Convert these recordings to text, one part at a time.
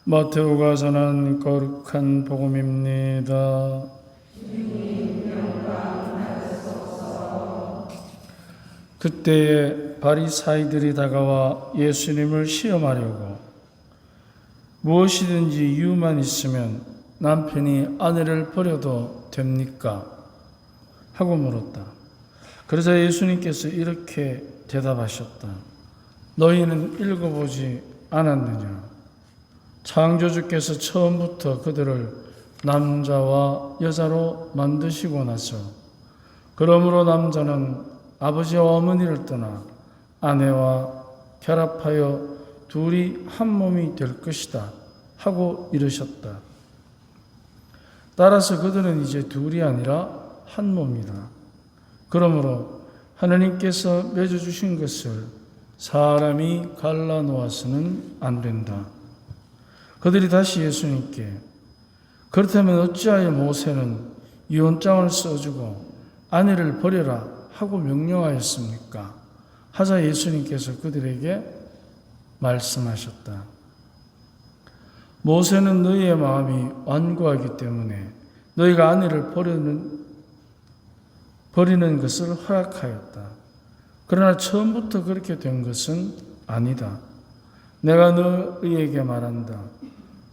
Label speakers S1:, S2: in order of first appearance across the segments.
S1: 마테오가 전한 거룩한 복음입니다. 그때에 바리사이들이 다가와 예수님을 시험하려고 무엇이든지 이유만 있으면 남편이 아내를 버려도 됩니까? 하고 물었다. 그러자 예수님께서 이렇게 대답하셨다. 너희는 읽어보지 않았느냐? 창조주께서 처음부터 그들을 남자와 여자로 만드시고 나서 그러므로 남자는 아버지와 어머니를 떠나 아내와 결합하여 둘이 한 몸이 될 것이다 하고 이르셨다. 따라서 그들은 이제 둘이 아니라 한 몸이다. 그러므로 하나님께서 맺어주신 것을 사람이 갈라놓아서는 안 된다. 그들이 다시 예수님께 그렇다면 어찌하여 모세는 이혼장을 써주고 아내를 버려라 하고 명령하였습니까? 하자 예수님께서 그들에게 말씀하셨다. 모세는 너희의 마음이 완고하기 때문에 너희가 아내를 버리는 것을 허락하였다. 그러나 처음부터 그렇게 된 것은 아니다. 내가 너희에게 말한다.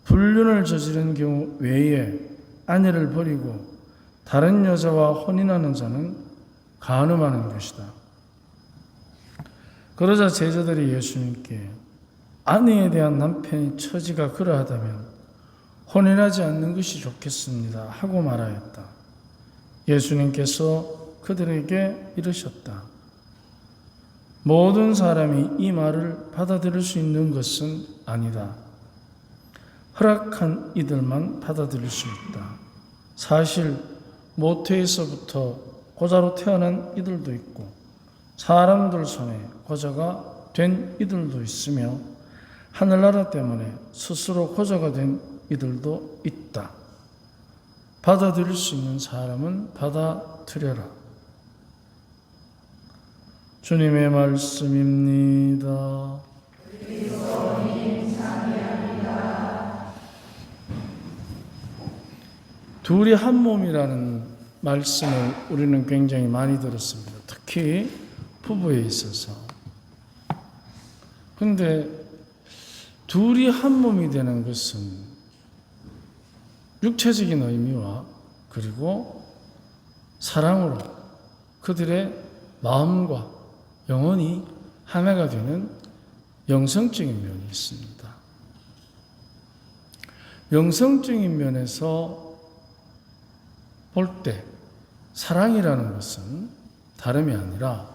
S1: 불륜을 저지른 경우 외에 아내를 버리고 다른 여자와 혼인하는 자는 간음하는 것이다. 그러자 제자들이 예수님께 아내에 대한 남편의 처지가 그러하다면 혼인하지 않는 것이 좋겠습니다 하고 말하였다. 예수님께서 그들에게 이르셨다. 모든 사람이 이 말을 받아들일 수 있는 것은 아니다. 허락한 이들만 받아들일 수 있다. 사실 모태에서부터 고자로 태어난 이들도 있고 사람들 손에 고자가 된 이들도 있으며 하늘나라 때문에 스스로 고자가 된 이들도 있다. 받아들일 수 있는 사람은 받아들여라. 주님의 말씀입니다. 둘이 한 몸이라는 말씀을 우리는 굉장히 많이 들었습니다. 특히 부부에 있어서. 그런데 둘이 한 몸이 되는 것은 육체적인 의미와 그리고 사랑으로 그들의 마음과 영혼이 하나가 되는 영성적인 면이 있습니다. 영성적인 면에서 볼 때 사랑이라는 것은 다름이 아니라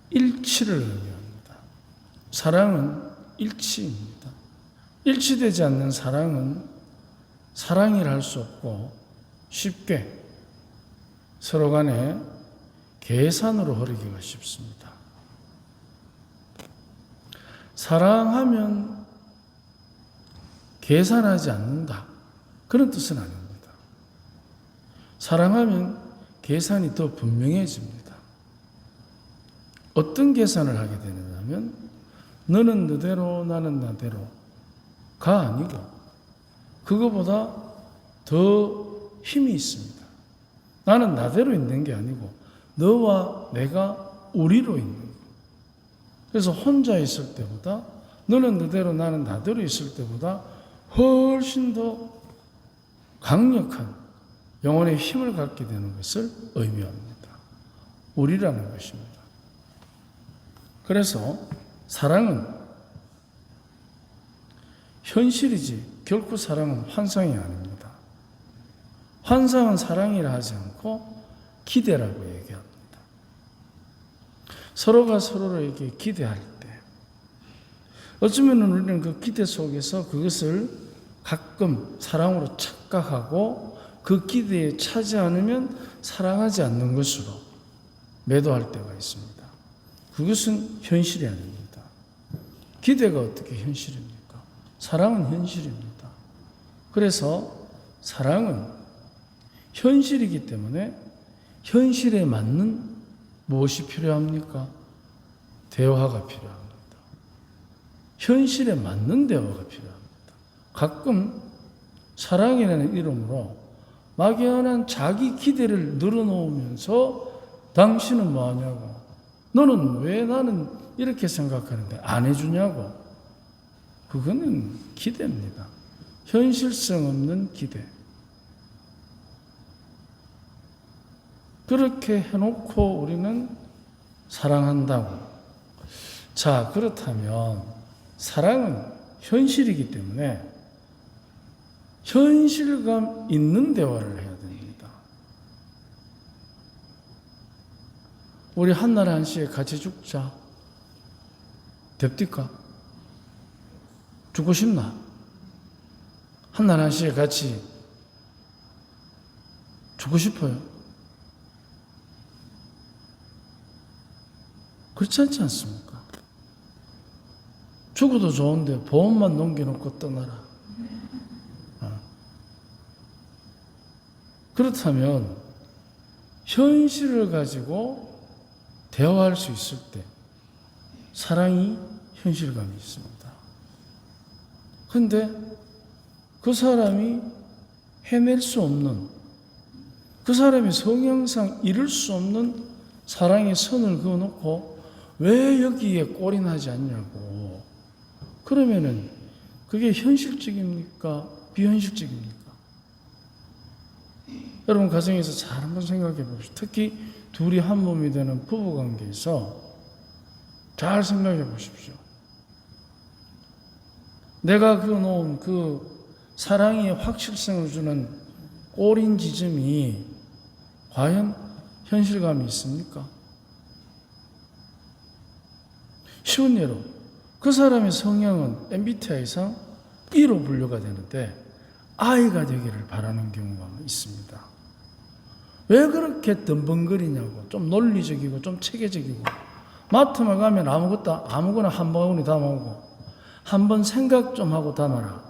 S1: 일치를 의미합니다. 사랑은 일치입니다. 일치되지 않는 사랑은 사랑이라 할 수 없고 쉽게 서로 간에 계산으로 흐르기가 쉽습니다. 사랑하면 계산하지 않는다. 그런 뜻은 아닙니다. 사랑하면 계산이 더 분명해집니다. 어떤 계산을 하게 되느냐면 너는 너대로 나는 나대로가 아니고 그거보다 더 힘이 있습니다. 나는 나대로 있는 게 아니고 너와 내가 우리로 있는 거예요. 그래서 혼자 있을 때보다 너는 너대로 나는 나대로 있을 때보다 훨씬 더 강력한 영혼의 힘을 갖게 되는 것을 의미합니다. 우리라는 것입니다. 그래서 사랑은 현실이지 결코 사랑은 환상이 아닙니다. 환상은 사랑이라 하지 않고 기대라고 얘기합니다. 서로가 서로에게 기대할 때 어쩌면 우리는 그 기대 속에서 그것을 가끔 사랑으로 착각하고 그 기대에 차지 않으면 사랑하지 않는 것으로 매도할 때가 있습니다. 그것은 현실이 아닙니다. 기대가 어떻게 현실입니까? 사랑은 현실입니다. 그래서 사랑은 현실이기 때문에 현실에 맞는 무엇이 필요합니까? 대화가 필요합니다. 현실에 맞는 대화가 필요합니다. 가끔 사랑이라는 이름으로 막연한 자기 기대를 늘어놓으면서 당신은 뭐하냐고, 너는 왜 나는 이렇게 생각하는데 안 해주냐고. 그거는 기대입니다. 현실성 없는 기대. 그렇게 해놓고 우리는 사랑한다고. 자, 그렇다면 사랑은 현실이기 때문에 현실감 있는 대화를 해야 됩니다. 우리 한나라 한시에 같이 죽자. 됩니까? 죽고 싶나? 한나라 한시에 같이 죽고 싶어요? 그렇지 않지 않습니까? 죽어도 좋은데 보험만 넘겨놓고 떠나라. 그렇다면 현실을 가지고 대화할 수 있을 때 사랑이 현실감이 있습니다. 그런데 그 사람이 해낼 수 없는, 그 사람의 성향상 이룰 수 없는 사랑의 선을 그어놓고 왜 여기에 꼴인하지 않냐고. 그러면은 그게 현실적입니까? 비현실적입니까? 여러분 가정에서 잘 한번 생각해 보십시오. 특히 둘이 한 몸이 되는 부부관계에서 잘 생각해 보십시오. 내가 그어놓은 그 사랑의 확실성을 주는 꼬린 지점이 과연 현실감이 있습니까? 쉬운 예로 그 사람의 성향은 MBTI상 E로 분류가 되는데 I가 되기를 바라는 경우가 있습니다. 왜 그렇게 덤벙거리냐고. 좀 논리적이고 좀 체계적이고, 마트만 가면 아무거나 한 바구니 담아오고 한번 생각 좀 하고 담아라.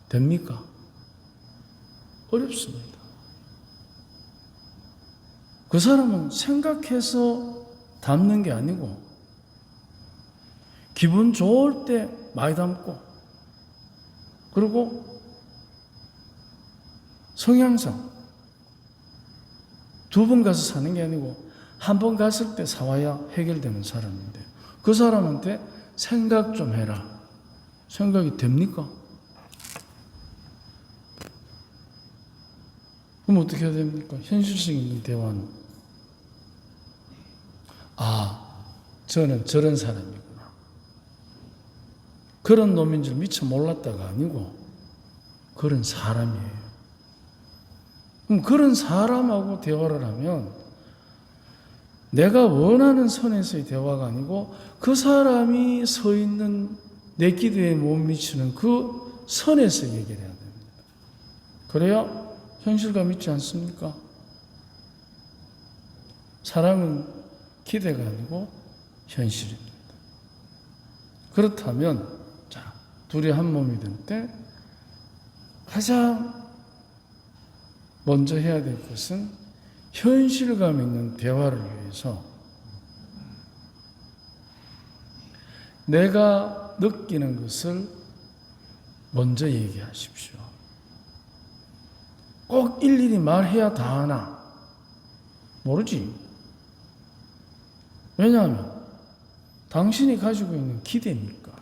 S1: 됩니까? 어렵습니다. 그 사람은 생각해서 담는 게 아니고 기분 좋을 때 많이 담고, 그리고 성향상 두 번 가서 사는 게 아니고 한 번 갔을 때 사와야 해결되는 사람인데, 그 사람한테 생각 좀 해라. 생각이 됩니까? 그럼 어떻게 해야 됩니까? 현실성 있는 대화는, 저는 저런 사람이구나, 그런 놈인 줄 미처 몰랐다가 아니고 그런 사람이에요. 그럼 그런 사람하고 대화를 하면 내가 원하는 선에서의 대화가 아니고 그 사람이 서 있는 내 기대에 못 미치는 그 선에서 얘기를 해야 됩니다. 그래야 현실감 있지 않습니까? 사랑은 기대가 아니고 현실입니다. 그렇다면 둘이 한 몸이 될 때 가장 먼저 해야 될 것은 현실감 있는 대화를 위해서 내가 느끼는 것을 먼저 얘기하십시오. 꼭 일일이 말해야 다 하나? 모르지. 왜냐하면 당신이 가지고 있는 기대니까.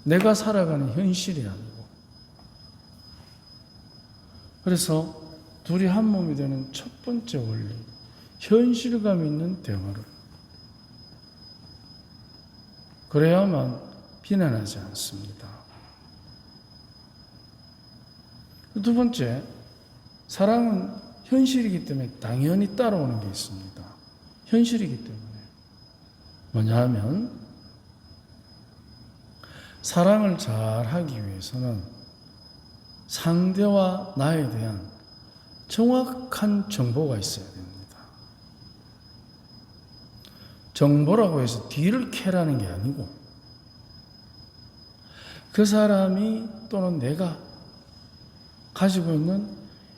S1: 내가 살아가는 현실이 아니고. 그래서 둘이 한 몸이 되는 첫 번째 원리, 현실감 있는 대화를. 그래야만 비난하지 않습니다. 두 번째, 사랑은 현실이기 때문에 당연히 따라오는 게 있습니다. 현실이기 때문에. 뭐냐 하면, 사랑을 잘 하기 위해서는 상대와 나에 대한 정확한 정보가 있어야 됩니다. 정보라고 해서 뒤를 캐라는 게 아니고, 그 사람이 또는 내가 가지고 있는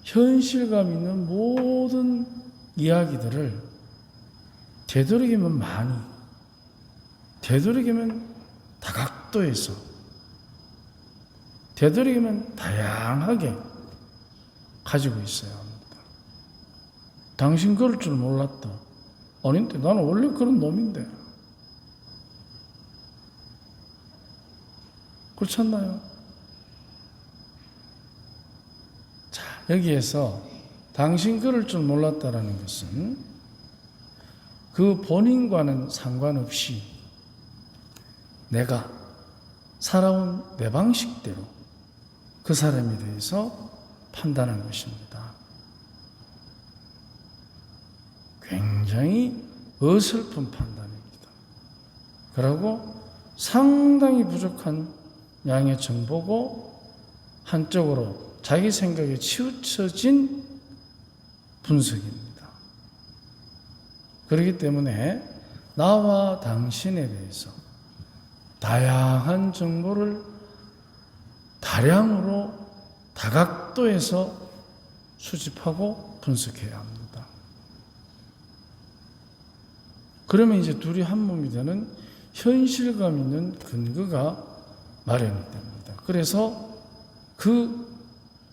S1: 현실감 있는 모든 이야기들을 되도록이면 많이, 되도록이면 다각도에서 되도록이면 다양하게 가지고 있어야 합니다. 당신 그럴 줄 몰랐다. 아닌데 나는 원래 그런 놈인데. 그렇지 않나요? 자, 여기에서 당신 그럴 줄 몰랐다라는 것은 그 본인과는 상관없이 내가 살아온 내 방식대로 그 사람에 대해서 판단한 것입니다. 굉장히 어설픈 판단입니다. 그리고 상당히 부족한 양의 정보고 한쪽으로 자기 생각에 치우쳐진 분석입니다. 그렇기 때문에 나와 당신에 대해서 다양한 정보를 다량으로 다각도에서 수집하고 분석해야 합니다. 그러면 이제 둘이 한 몸이 되는 현실감 있는 근거가 마련이 됩니다. 그래서 그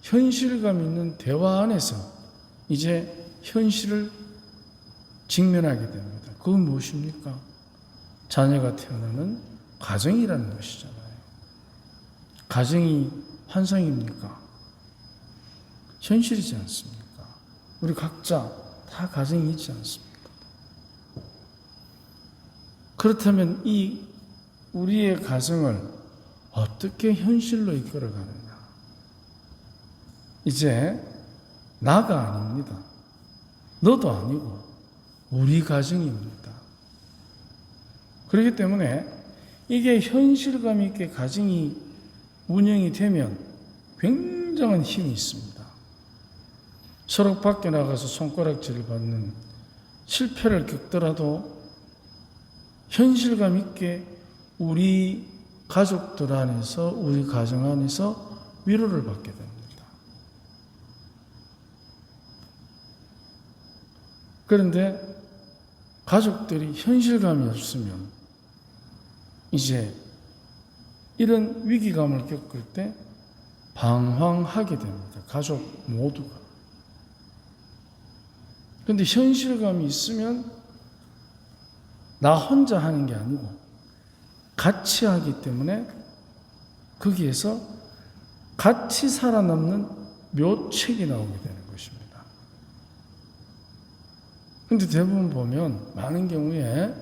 S1: 현실감 있는 대화 안에서 이제 현실을 직면하게 됩니다. 그건 무엇입니까? 자녀가 태어나는 가정이라는 것이잖아요. 가정이 환상입니까? 현실이지 않습니까? 우리 각자 다 가정이 있지 않습니까? 그렇다면 이 우리의 가정을 어떻게 현실로 이끌어가느냐? 이제 나가 아닙니다. 너도 아니고 우리 가정입니다. 그렇기 때문에 이게 현실감 있게 가정이 운영이 되면 굉장한 힘이 있습니다. 서로 밖에 나가서 손가락질을 받는 실패를 겪더라도 현실감 있게 우리 가족들 안에서, 우리 가정 안에서 위로를 받게 됩니다. 그런데 가족들이 현실감이 없으면 이제 이런 위기감을 겪을 때 방황하게 됩니다. 가족 모두가. 그런데 현실감이 있으면 나 혼자 하는 게 아니고 같이 하기 때문에 거기에서 같이 살아남는 묘책이 나오게 되는 것입니다. 그런데 대부분 보면 많은 경우에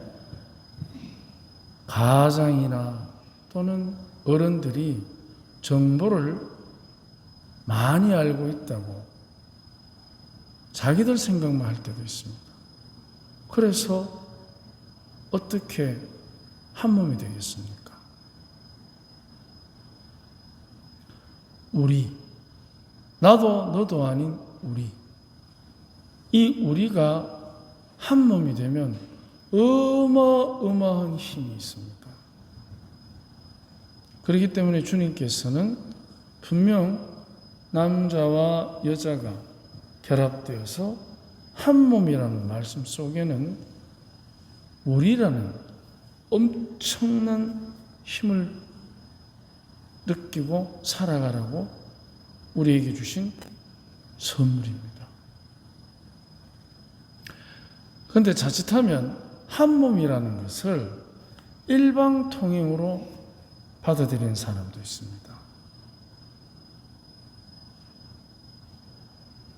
S1: 가장이나 또는 어른들이 정보를 많이 알고 있다고 자기들 생각만 할 때도 있습니다. 그래서 어떻게 한 몸이 되겠습니까? 우리, 나도 너도 아닌 우리, 이 우리가 한 몸이 되면 어마어마한 힘이 있습니다. 그렇기 때문에 주님께서는 분명 남자와 여자가 결합되어서 한 몸이라는 말씀 속에는 우리라는 엄청난 힘을 느끼고 살아가라고 우리에게 주신 선물입니다. 그런데 자칫하면 한 몸이라는 것을 일방통행으로 받아들이는 사람도 있습니다.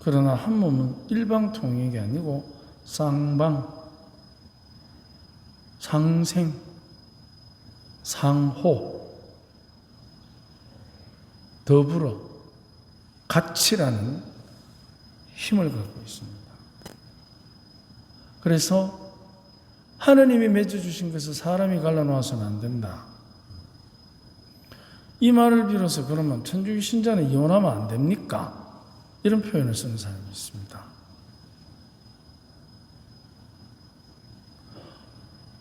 S1: 그러나 한 몸은 일방통행이 아니고 쌍방, 상생, 상호, 더불어, 같이라는 힘을 갖고 있습니다. 그래서 하나님이 맺어주신 것을 사람이 갈라놓아서는 안 된다. 이 말을 빌어서 그러면 천주교 신자는 이혼하면 안 됩니까? 이런 표현을 쓰는 사람이 있습니다.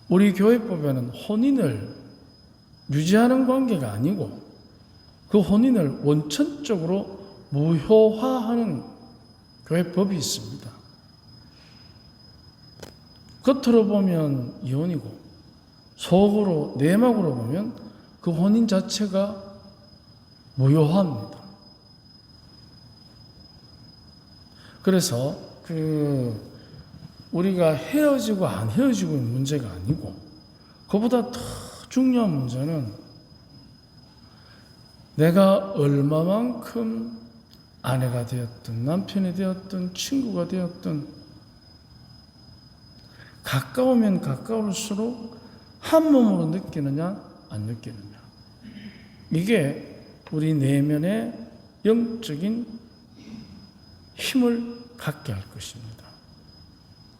S1: 우리 교회법에는 혼인을 유지하는 관계가 아니고 그 혼인을 원천적으로 무효화하는 교회법이 있습니다. 겉으로 보면 이혼이고 속으로 내막으로 보면 그 혼인 자체가 무효합니다. 그래서 우리가 헤어지고 안 헤어지고의 문제가 아니고 그보다 더 중요한 문제는 내가 얼마만큼 아내가 되었든 남편이 되었든 친구가 되었든 가까우면 가까울수록 한 몸으로 느끼느냐 안 느끼느냐, 이게 우리 내면의 영적인 힘을 갖게 할 것입니다.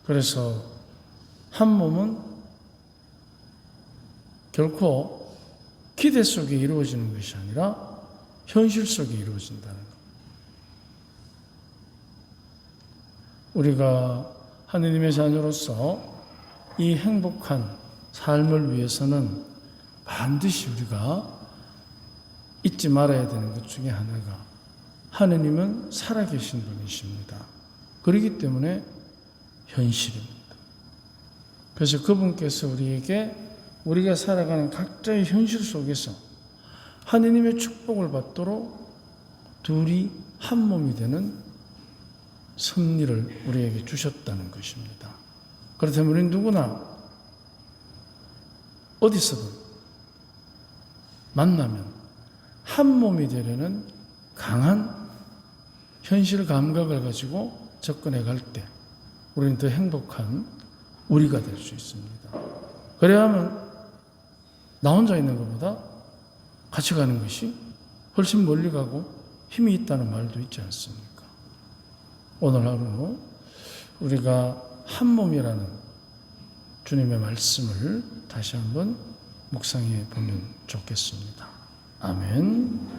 S1: 그래서 한 몸은 결코 기대 속에 이루어지는 것이 아니라 현실 속에 이루어진다는 것. 우리가 하느님의 자녀로서 이 행복한 삶을 위해서는 반드시 우리가 잊지 말아야 되는 것 중에 하나가 하느님은 살아계신 분이십니다. 그렇기 때문에 현실입니다. 그래서 그분께서 우리에게 우리가 살아가는 각자의 현실 속에서 하느님의 축복을 받도록 둘이 한 몸이 되는 승리를 우리에게 주셨다는 것입니다. 그렇다면 우리는 누구나 어디서든 만나면 한 몸이 되려는 강한 현실 감각을 가지고 접근해 갈 때 우리는 더 행복한 우리가 될 수 있습니다. 그래야 하면 나 혼자 있는 것보다 같이 가는 것이 훨씬 멀리 가고 힘이 있다는 말도 있지 않습니까? 오늘 하루 우리가 한 몸이라는 주님의 말씀을 다시 한번 묵상해 보면 좋겠습니다. 아멘.